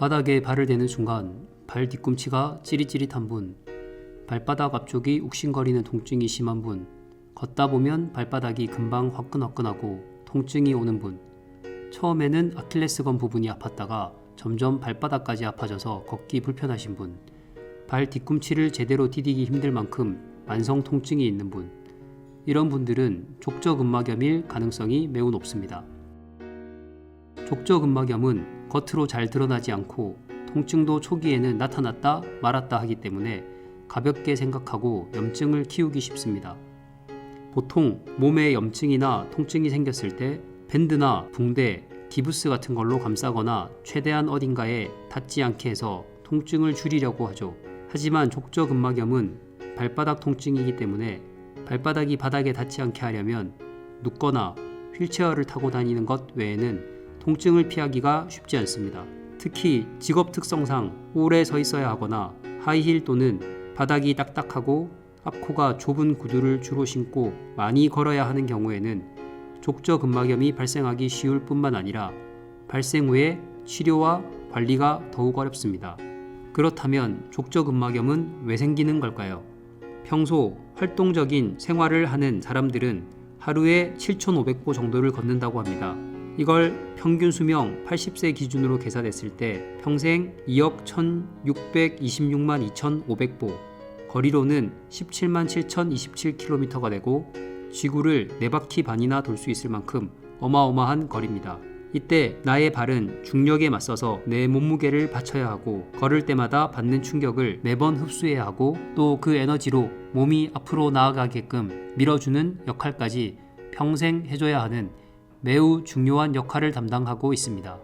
바닥에 발을 대는 순간 발 뒤꿈치가 찌릿찌릿한 분, 발바닥 앞쪽이 욱신거리는 통증이 심한 분, 걷다 보면 발바닥이 금방 화끈화끈하고 통증이 오는 분, 처음에는 아킬레스건 부분이 아팠다가 점점 발바닥까지 아파져서 걷기 불편하신 분, 발 뒤꿈치를 제대로 디디기 힘들 만큼 만성 통증이 있는 분, 이런 분들은 족저근막염일 가능성이 매우 높습니다. 족저근막염은 겉으로 잘 드러나지 않고 통증도 초기에는 나타났다 말았다 하기 때문에 가볍게 생각하고 염증을 키우기 쉽습니다. 보통 몸에 염증이나 통증이 생겼을 때 밴드나 붕대, 기부스 같은 걸로 감싸거나 최대한 어딘가에 닿지 않게 해서 통증을 줄이려고 하죠. 하지만 족저근막염은 발바닥 통증이기 때문에 발바닥이 바닥에 닿지 않게 하려면 눕거나 휠체어를 타고 다니는 것 외에는 통증을 피하기가 쉽지 않습니다. 특히 직업 특성상 오래 서 있어야 하거나 하이힐 또는 바닥이 딱딱하고 앞코가 좁은 구두를 주로 신고 많이 걸어야 하는 경우에는 족저근막염이 발생하기 쉬울 뿐만 아니라 발생 후에 치료와 관리가 더욱 어렵습니다. 그렇다면 족저근막염은 왜 생기는 걸까요? 평소 활동적인 생활을 하는 사람들은 하루에 7,500보 정도를 걷는다고 합니다. 이걸 평균 수명 80세 기준으로 계산했을 때 평생 2억 1,626만 2,500보, 거리로는 17만 7,027km가 되고 지구를 4바퀴 반이나 돌 수 있을 만큼 어마어마한 거리입니다. 이때 나의 발은 중력에 맞서서 내 몸무게를 받쳐야 하고 걸을 때마다 받는 충격을 매번 흡수해야 하고 또 그 에너지로 몸이 앞으로 나아가게끔 밀어주는 역할까지 평생 해줘야 하는 매우 중요한 역할을 담당하고 있습니다.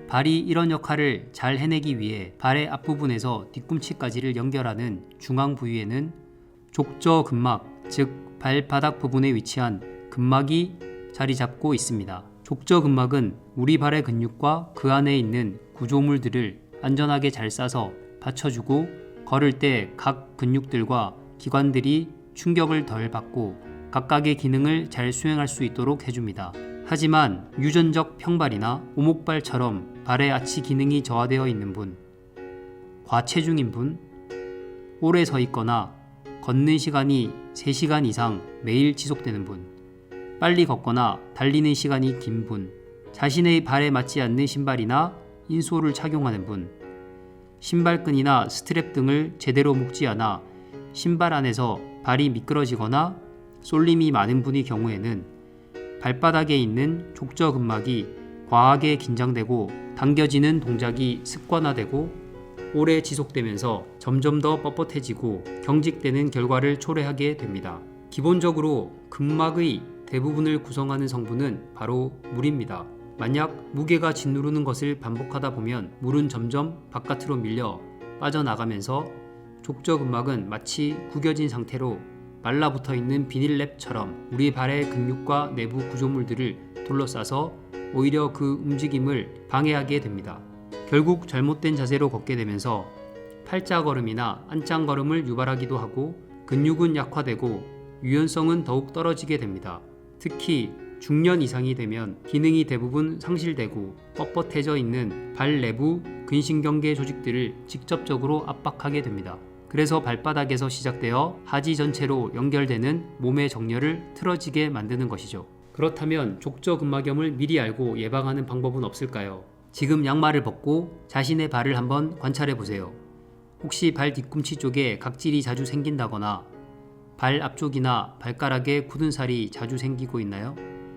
발이 이런 역할을 잘 해내기 위해 발의 앞부분에서 뒤꿈치까지를 연결하는 중앙 부위에는 족저근막, 즉 발바닥 부분에 위치한 근막이 자리 잡고 있습니다. 족저근막은 우리 발의 근육과 그 안에 있는 구조물들을 안전하게 잘 싸서 받쳐주고 걸을 때 각 근육들과 기관들이 충격을 덜 받고 각각의 기능을 잘 수행할 수 있도록 해줍니다. 하지만 유전적 평발이나 오목발처럼 발의 아치 기능이 저하되어 있는 분, 과체중인 분, 오래 서 있거나 걷는 시간이 3시간 이상 매일 지속되는 분, 빨리 걷거나 달리는 시간이 긴 분, 자신의 발에 맞지 않는 신발이나 인솔을 착용하는 분, 신발끈이나 스트랩 등을 제대로 묶지 않아 신발 안에서 발이 미끄러지거나 쏠림이 많은 분의 경우에는 발바닥에 있는 족저근막이 과하게 긴장되고 당겨지는 동작이 습관화되고 오래 지속되면서 점점 더 뻣뻣해지고 경직되는 결과를 초래하게 됩니다. 기본적으로 근막의 대부분을 구성하는 성분은 바로 물입니다. 만약 무게가 짓누르는 것을 반복하다 보면 물은 점점 바깥으로 밀려 빠져나가면서 족저근막은 마치 구겨진 상태로 말라붙어 있는 비닐랩처럼 우리 발의 근육과 내부 구조물들을 둘러싸서 오히려 그 움직임을 방해하게 됩니다. 결국 잘못된 자세로 걷게 되면서 팔자걸음이나 안짱걸음을 유발하기도 하고 근육은 약화되고 유연성은 더욱 떨어지게 됩니다. 특히 중년 이상이 되면 기능이 대부분 상실되고 뻣뻣해져 있는 발 내부 근신경계 조직들을 직접적으로 압박하게 됩니다. 그래서 발바닥에서 시작되어 하지 전체로 연결되는 몸의 정렬을 틀어지게 만드는 것이죠. 그렇다면 족저근막염을 미리 알고 예방하는 방법은 없을까요? 지금 양말을 벗고 자신의 발을 한번 관찰해 보세요. 혹시 발 뒤꿈치 쪽에 각질이 자주 생긴다거나 발 앞쪽이나 발가락에 굳은 살이 자주 생기고 있나요?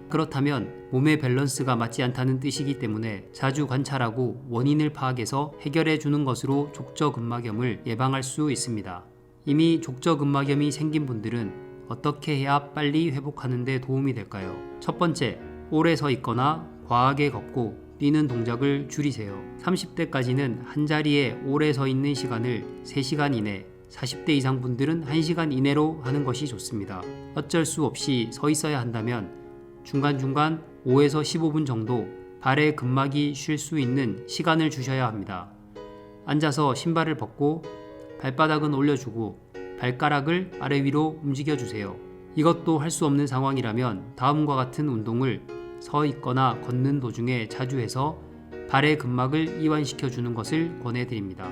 그렇다면 몸의 밸런스가 맞지 않다는 뜻이기 때문에 자주 관찰하고 원인을 파악해서 해결해 주는 것으로 족저근막염을 예방할 수 있습니다. 이미 족저근막염이 생긴 분들은 어떻게 해야 빨리 회복하는 데 도움이 될까요? 첫 번째, 오래 서 있거나 과하게 걷고 뛰는 동작을 줄이세요. 30대까지는 한자리에 오래 서 있는 시간을 3시간 이내, 40대 이상 분들은 1시간 이내로 하는 것이 좋습니다. 어쩔 수 없이 서 있어야 한다면 중간중간 5에서 15분 정도 발의 근막이 쉴 수 있는 시간을 주셔야 합니다. 앉아서 신발을 벗고 발바닥은 올려주고 발가락을 아래 위로 움직여주세요. 이것도 할 수 없는 상황이라면 다음과 같은 운동을 서 있거나 걷는 도중에 자주 해서 발의 근막을 이완시켜 주는 것을 권해드립니다.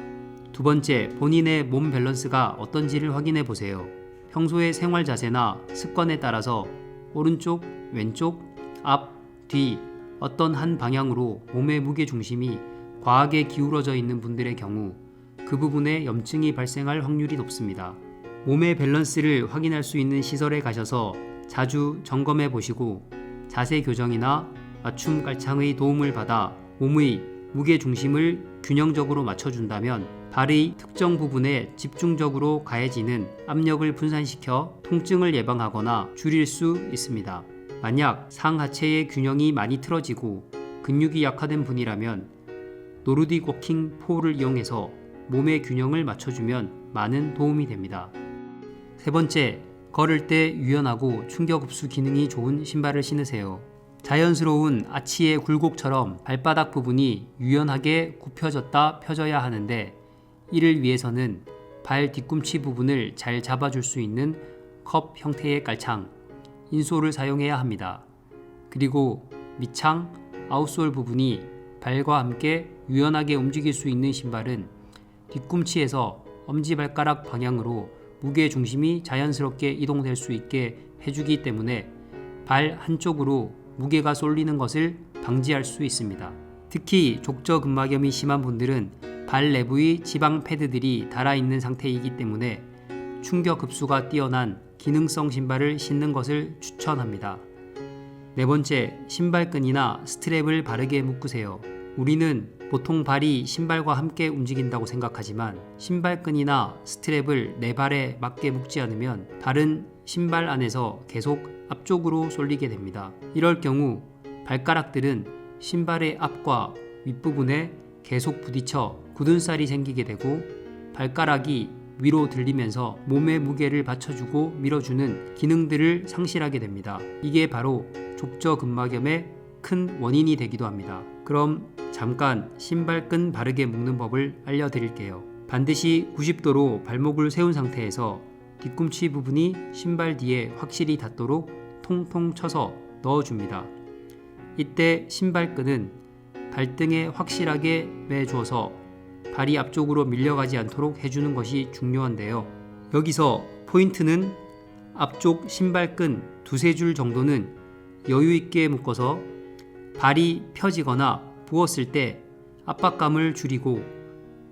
두 번째, 본인의 몸 밸런스가 어떤지를 확인해 보세요. 평소의 생활 자세나 습관에 따라서 오른쪽, 왼쪽, 앞, 뒤 어떤 한 방향으로 몸의 무게 중심이 과하게 기울어져 있는 분들의 경우 그 부분에 염증이 발생할 확률이 높습니다. 몸의 밸런스를 확인할 수 있는 시설에 가셔서 자주 점검해 보시고 자세 교정이나 맞춤 깔창의 도움을 받아 몸의 무게 중심을 균형적으로 맞춰준다면 발의 특정 부분에 집중적으로 가해지는 압력을 분산시켜 통증을 예방하거나 줄일 수 있습니다. 만약 상하체의 균형이 많이 틀어지고 근육이 약화된 분이라면 노르딕 워킹 포를 이용해서 몸의 균형을 맞춰주면 많은 도움이 됩니다. 세 번째, 걸을 때 유연하고 충격 흡수 기능이 좋은 신발을 신으세요. 자연스러운 아치의 굴곡처럼 발바닥 부분이 유연하게 굽혀졌다 펴져야 하는데 이를 위해서는 발 뒤꿈치 부분을 잘 잡아줄 수 있는 컵 형태의 깔창, 인솔을 사용해야 합니다. 그리고 밑창, 아웃솔 부분이 발과 함께 유연하게 움직일 수 있는 신발은 뒤꿈치에서 엄지발가락 방향으로 무게 중심이 자연스럽게 이동될 수 있게 해주기 때문에 발 한쪽으로 무게가 쏠리는 것을 방지할 수 있습니다. 특히 족저근막염이 심한 분들은 발 내부의 지방 패드들이 닳아있는 상태이기 때문에 충격 흡수가 뛰어난 기능성 신발을 신는 것을 추천합니다. 네 번째, 신발끈이나 스트랩을 바르게 묶으세요. 우리는 보통 발이 신발과 함께 움직인다고 생각하지만 신발끈이나 스트랩을 내 발에 맞게 묶지 않으면 발은 신발 안에서 계속 앞쪽으로 쏠리게 됩니다. 이럴 경우 발가락들은 신발의 앞과 윗부분에 계속 부딪혀 굳은 살이 생기게 되고 발가락이 위로 들리면서 몸의 무게를 받쳐주고 밀어주는 기능들을 상실하게 됩니다. 이게 바로 족저근막염의 큰 원인이 되기도 합니다. 그럼 잠깐 신발끈 바르게 묶는 법을 알려드릴게요. 반드시 90도로 발목을 세운 상태에서 뒤꿈치 부분이 신발 뒤에 확실히 닿도록 통통 쳐서 넣어줍니다. 이때 신발끈은 발등에 확실하게 매주어서 발이 앞쪽으로 밀려가지 않도록 해주는 것이 중요한데요. 여기서 포인트는 앞쪽 신발끈 두세 줄 정도는 여유있게 묶어서 발이 펴지거나 부었을 때 압박감을 줄이고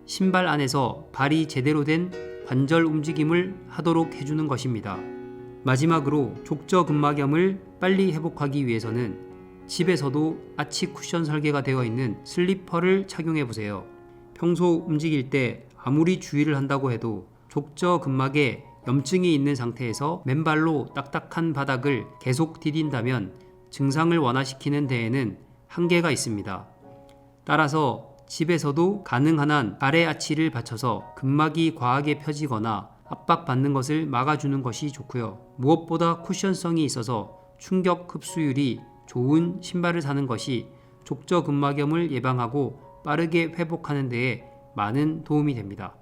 신발 안에서 발이 제대로 된 관절 움직임을 하도록 해주는 것입니다. 마지막으로 족저근막염을 빨리 회복하기 위해서는 집에서도 아치 쿠션 설계가 되어 있는 슬리퍼를 착용해 보세요. 평소 움직일 때 아무리 주의를 한다고 해도 족저근막에 염증이 있는 상태에서 맨발로 딱딱한 바닥을 계속 디딘다면 증상을 완화시키는 데에는 한계가 있습니다. 따라서 집에서도 가능한 한 발의 아치를 받쳐서 근막이 과하게 펴지거나 압박받는 것을 막아주는 것이 좋고요. 무엇보다 쿠션성이 있어서 충격 흡수율이 좋은 신발을 사는 것이 족저근막염을 예방하고 빠르게 회복하는 데에 많은 도움이 됩니다.